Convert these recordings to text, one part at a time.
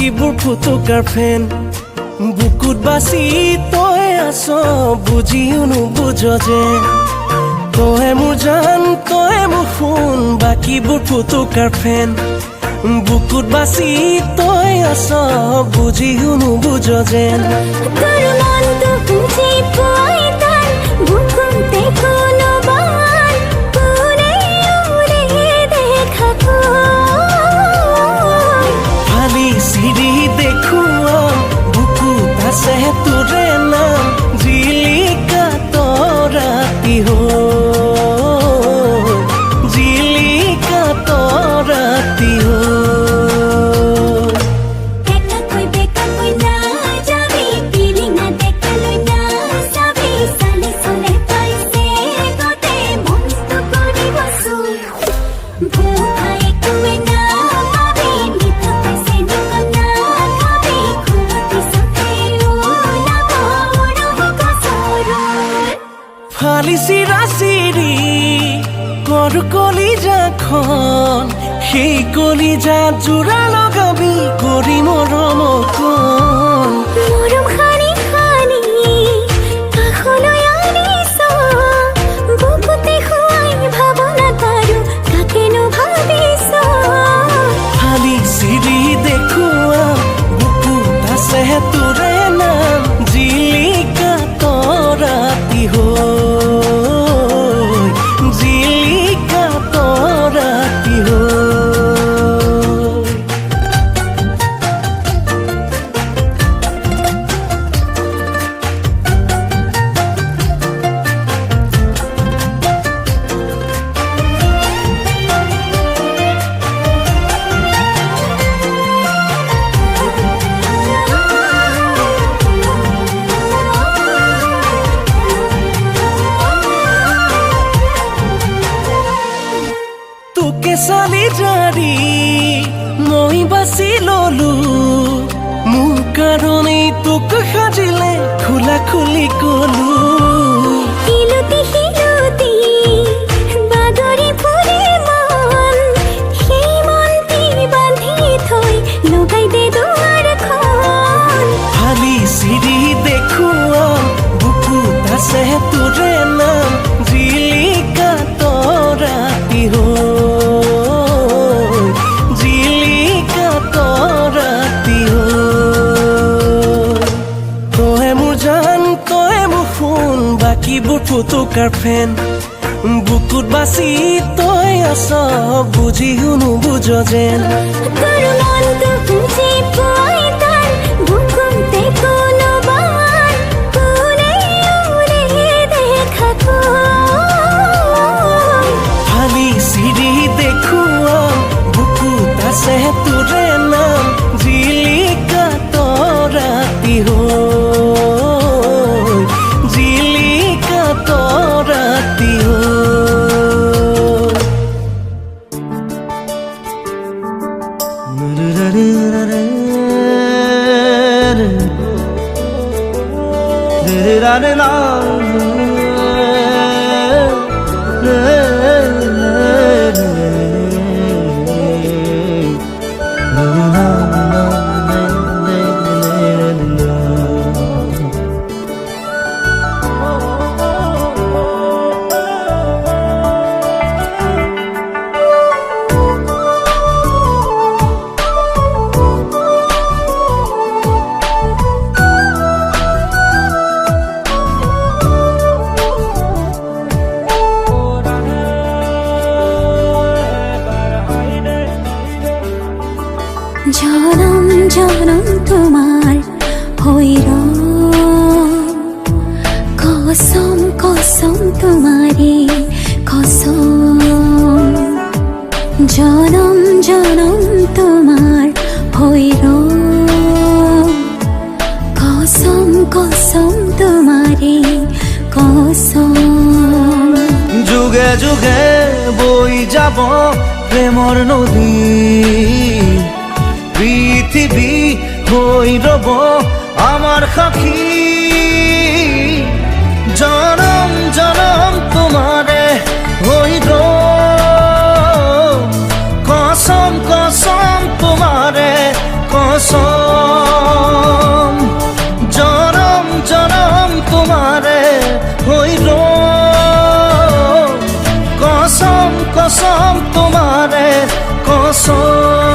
বাকীবোৰ ফুটুকাৰ ফেন বুকুত বাচি তই আছ বুজিও নুবুজ যে তই মোৰ জান তই মোৰ সোণ বাকীবোৰ ফুটুকাৰ ফেন বুকুত বাচি তই আছ বুজিও নুবুজ যেন তোৰ মনটো বুজি পোৱাই টান বুকুতে কোনো বান উৰে উৰে দেখা ফালি চিৰি দেখুৱা বুকুত আছে তোৰে নাম জিলিকা তৰাতি জিলিকা তৰাতি ফালি চিৰা চিৰি কৰ কলিজাখন সেই কলিজা জোৰা লগাবি কৰি মৰম অকণ মৰম খানি খানি কাষলৈ আনিছ বুকুতে খুৱাই ভাৱনা পাৰো কাকেনো ভাবিছ ফালি চিৰি দেখুৱা বুকুত আছে তোৰে নাম জিলিকা তৰাতি জিলিকা তৰাতি তোকে চালি জাৰি মই বাচি ললো মোৰ কাৰণেই তোক সাজিলে খোলা খুলি কলো ইলুতি সিলুতি বাগৰি ফুৰে মন সেই মনটি বান্ধি থৈ লগাই দে দুৱাৰখন ফালি চিৰি দেখুৱা বুকুত আছে তোৰে নাম জিলিকা তৰাতি জিলিকা তৰাতি তই মোৰ জান তই মোৰ সোণ বাকীবোৰ ফুটুকাৰ ফেন বুকুত বাচি তই আছ বুজিও নুবুজ যেন তোৰ মনটো বুজি পোৱাই টান বুকুতে কোনো বান উৰে উৰে দেখা ফালি চিৰি দেখুৱা বুকুত আছে তোৰে নাম জিলিকা তৰাতি জিলিকা তৰাতি জনম জনম তোমার হইর কসম কসম তোমারে কসম জনম জনম তোমার হইর কসম কসম তোমারে কসম যুগে যুগে বই যাব প্রেমর নদী পৃথিবী হই রব আমার সাক্ষী জনম জনম তোমারে হই কসম কসম তোমারে কসম হৈ ৰম কসম কসম তোমাৰে কসম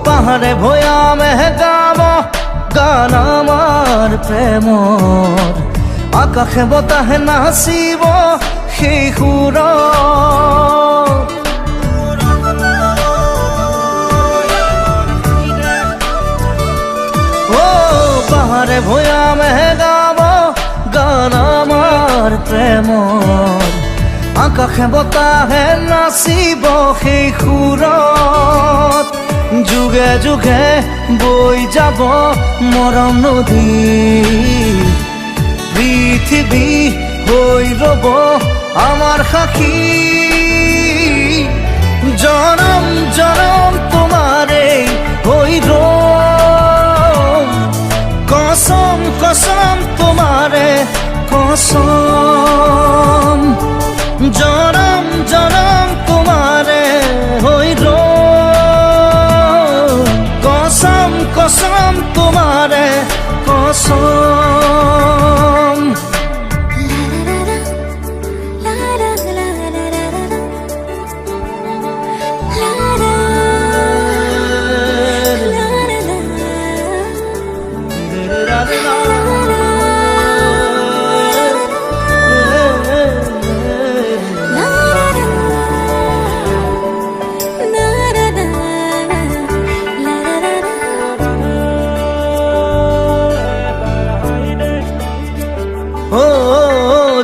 পাহাড়ে ভয়ামে গাব গান আমাৰ প্ৰেমৰ আকাশে বতাহে নাচিব সেই সুৰত পাহাড়ে ভয়ামে গাব গান আমাৰ প্ৰেমৰ আকাশে বতাহে নাচিব সেই সুৰত যুগে যুগে বৈ যাব মৰম নদী পৃথিৱী হৈ ৰব আমাৰ সাক্ষী জনম জনম তোমাৰে হৈ ৰম কসম কসম তোমাৰে কসম জনম জনম তোমাৰে হৈ ৰম কসম কসম তোমাৰে কসম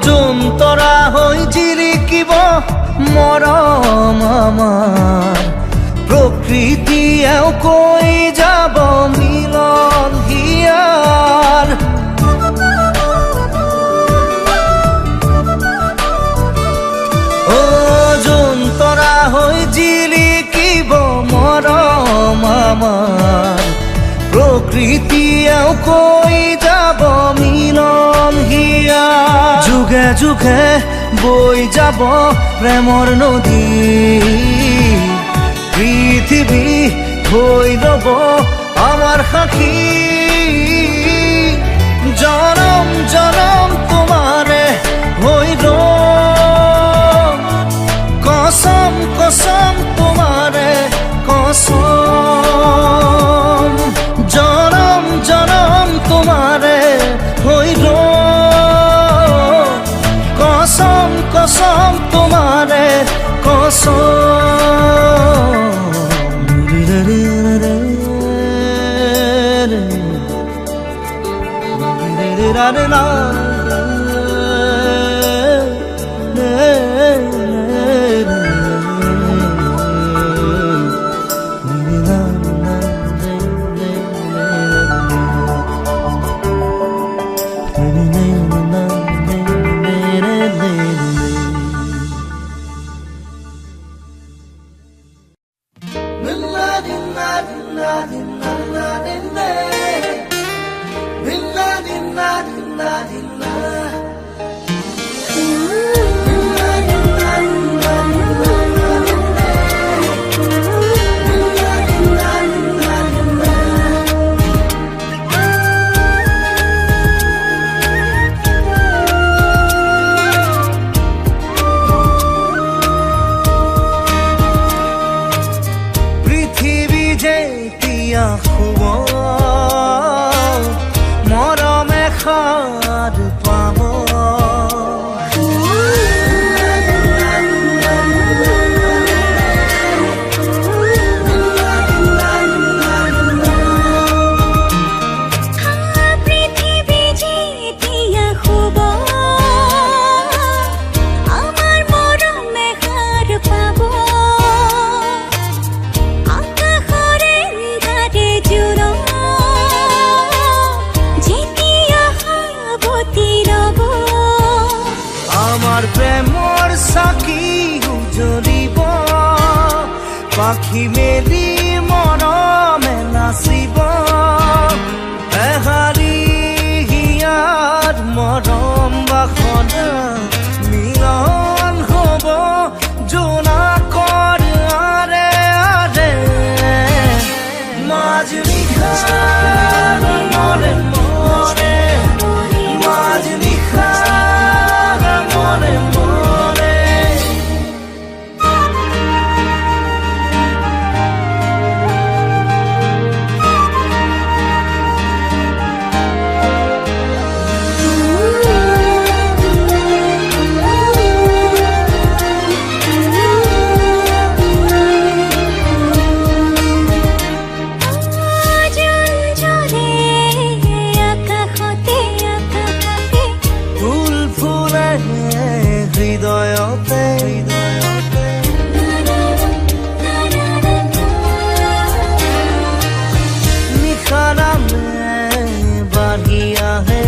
জোনতৰা হৈ জিৰিকিব মৰম আমাৰ প্ৰকৃতিয়েও কৈ যাব মিলন হিয়াৰ জোনতৰা হৈ জিৰিকিব মৰম আমাৰ প্ৰকৃতিয়েও কৈ যাব মিলন হিয়া যুগে যুগে বৈ যাব প্ৰেমৰ নদী পৃথিৱী হৈ ৰব আমাৰ সাক্ষী জনম জনম তোমাৰে হৈ ৰম কসম কসম তোমাৰে কসম জনম জনম তোমাৰে হৈ ৰম কসম কসম তোমাৰে কসম মৰমে খাদ পাব যেতিয়া আহি মেলি মৰমে নাচিব এহাৰি হিয়াৰ মৰম বাসনা মিলন হ'ব জোনাকৰ আৰে আৰে মাজনিশাৰ মনে মনে মাজনিশাৰ মনে মনে ফুল ফুলে হৃদয়তে নিশানামে বাঢ়ি আহে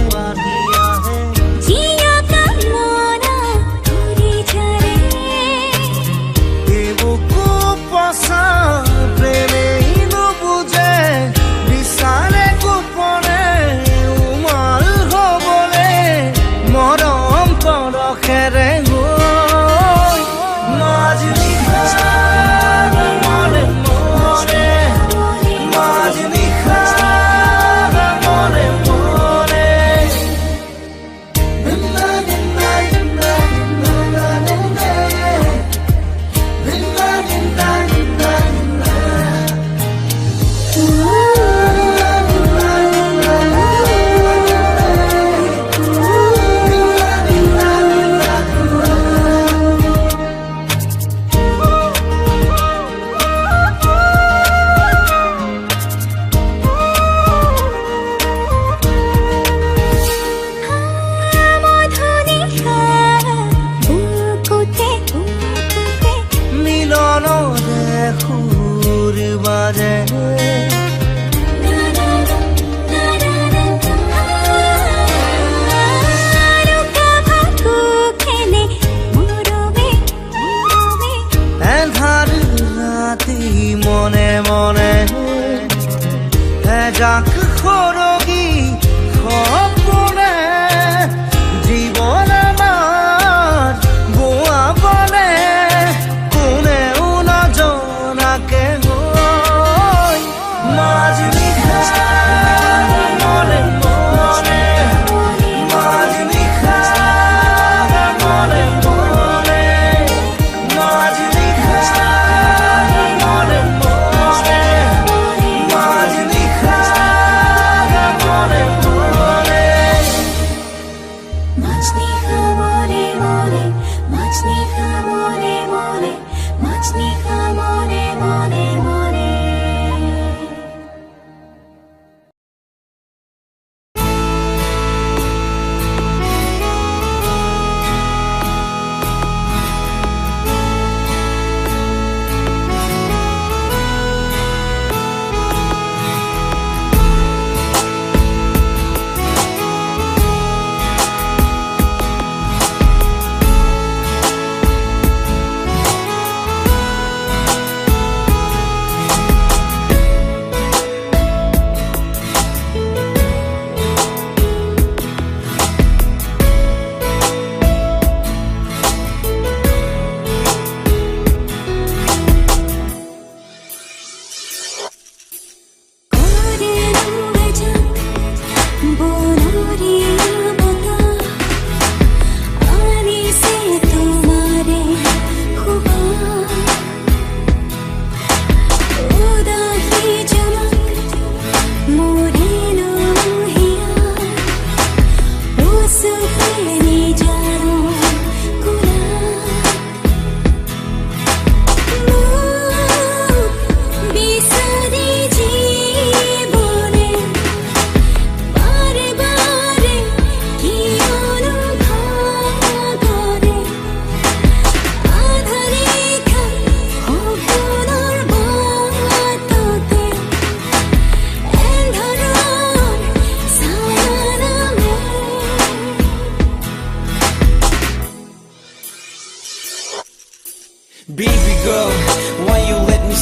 বুকু পচা প্ৰেমে নুবুজে বিচাৰে গোপনে উমাল হ'বলে মৰম পৰশেৰে গৈ মাজনিশাৰ মনে মনে মাজনিশাৰ মনে মনে মিলনৰে সুৰ বাজে এন্ধাৰ ৰাতি মনে মনে এজাক সৰগী সপোনে জীৱন আমাৰ বোৱাবনে কোনেও নজনাকে গৈ মাজনিশাৰ মনে মনে মাজনিশাৰ মনে মনে মাজনিশাৰ মনে মনে মাজনিশাৰ মনে মনে মাজনিশা মনে মনে মাজনিশা মনে মনে মাজনিশা মনে মনে মনে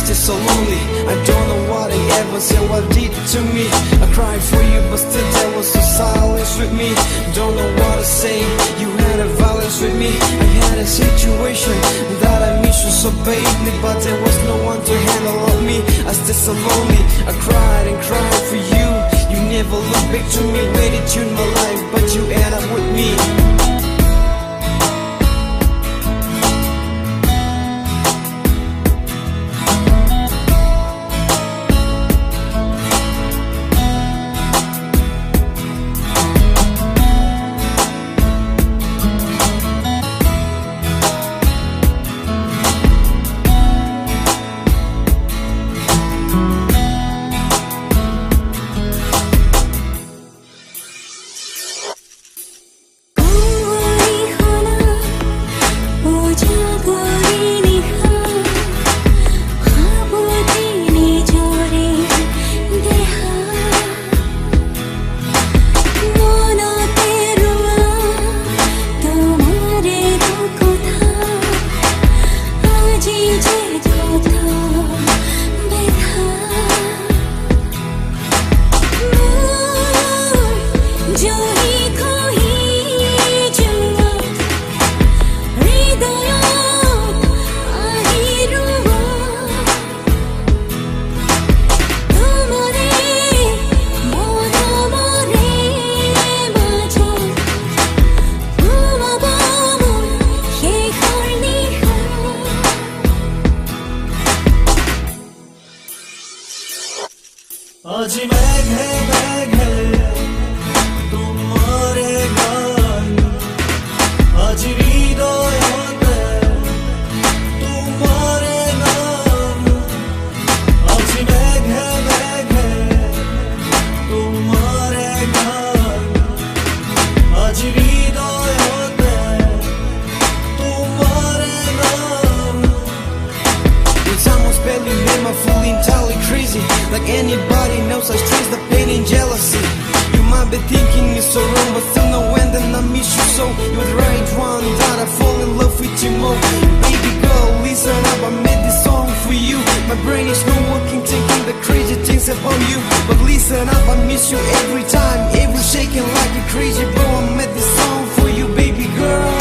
still so lonely. I don't know what I ever said, what did it to me. I cried for you, but still there was some silence with me. Don't know what to say, you had a violence with me. I had a situation that I miss you so badly, but there was no one to handle of me. I still so lonely, I cried and cried for you. You never looked back to me, waited you in my life, but you end up with me. আজি মেঘে মেঘে তোমারে গান, আজি হৃদয়তে তোমারে নাম। আজি মেঘে মেঘে তোমারে গান, আজি হৃদয়তে তোমারে নাম। It's almost barely made my fool entirely crazy. Like anybody knows I stress the pain and jealousy. You might be thinking it's so wrong, but still know when then I miss you so. You're the right one that I fall in love with you more. Baby girl, listen up, I made this song for you. My brain is no working, thinking the crazy things about you. But listen up, I miss you every time, every shaking like a crazy bro. I made this song for you, baby girl.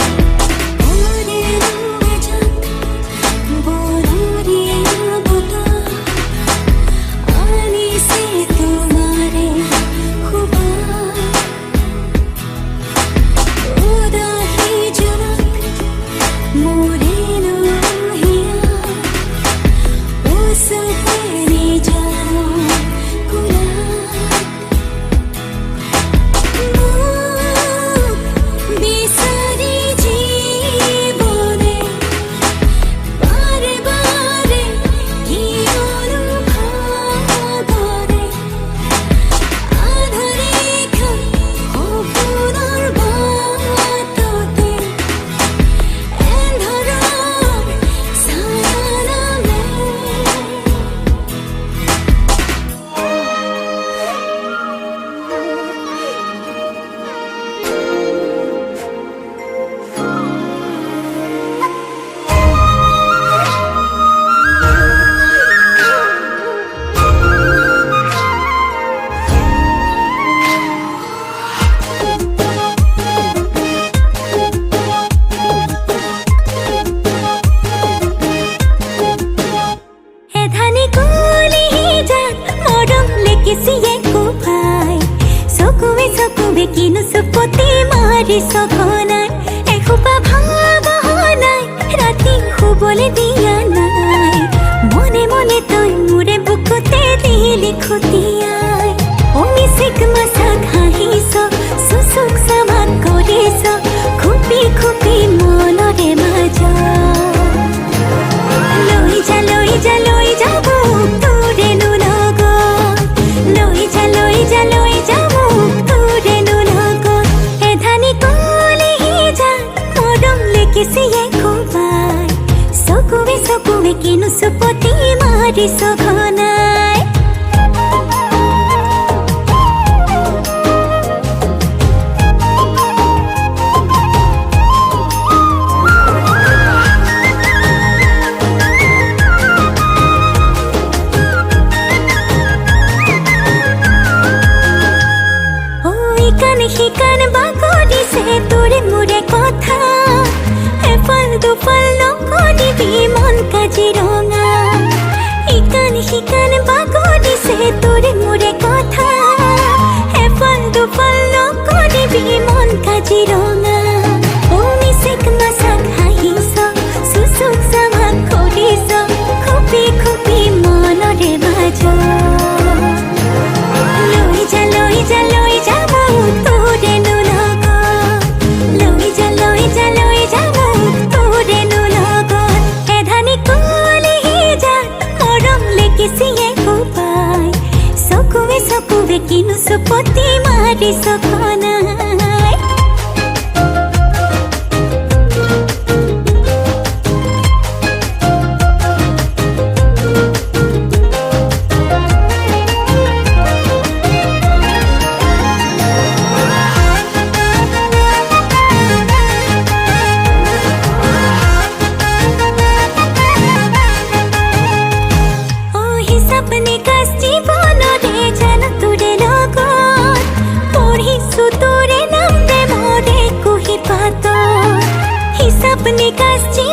কিনো চুপতি মাৰি সঘনাই এসোপা ভাৱনাই ৰাতি শুবলৈ দিয়া নাই। মনে মনে তই মোৰে বুকুতে দিলি খুটিয়াই। অমিচিক মাছাক হাঁহিছ, চুচুক চামাক কৰিছ, খুপি খুপি মনৰে মাজত। লৈ যা লৈ যা লৈ যাব তোৰেনো লগত, লৈ যা লৈ যা লৈ যাব তোৰেনো লগত। এধানি কলিহি যা মৰম লেকিছিয়ে খুবাই, চকুৱে চকুৱে কিনো চুপতি মাৰিছ ঘনাই। বেছি ৰঙা মিছেক মাছাক হাঁহিছ চুচুক জামাক কৰিছ খুপি খুপি মনৰে বাজ লৈ যা লৈ যা লৈ যা মোক তোৰেনো লগত লৈ যা লৈ যা লৈ যা মোক তোৰেনো লগত এধানি কলিহি যা মৰম লেকিছিয়ে কোপাই চকুৱে চকুৱে কিনো চুপতি মাৰিছ খনাই सपने कष्टी बोलो रे जन तुरे लोगों पढ़ी सुतुरे नाम दे मोरे कुही पातो ही सपने कष्टी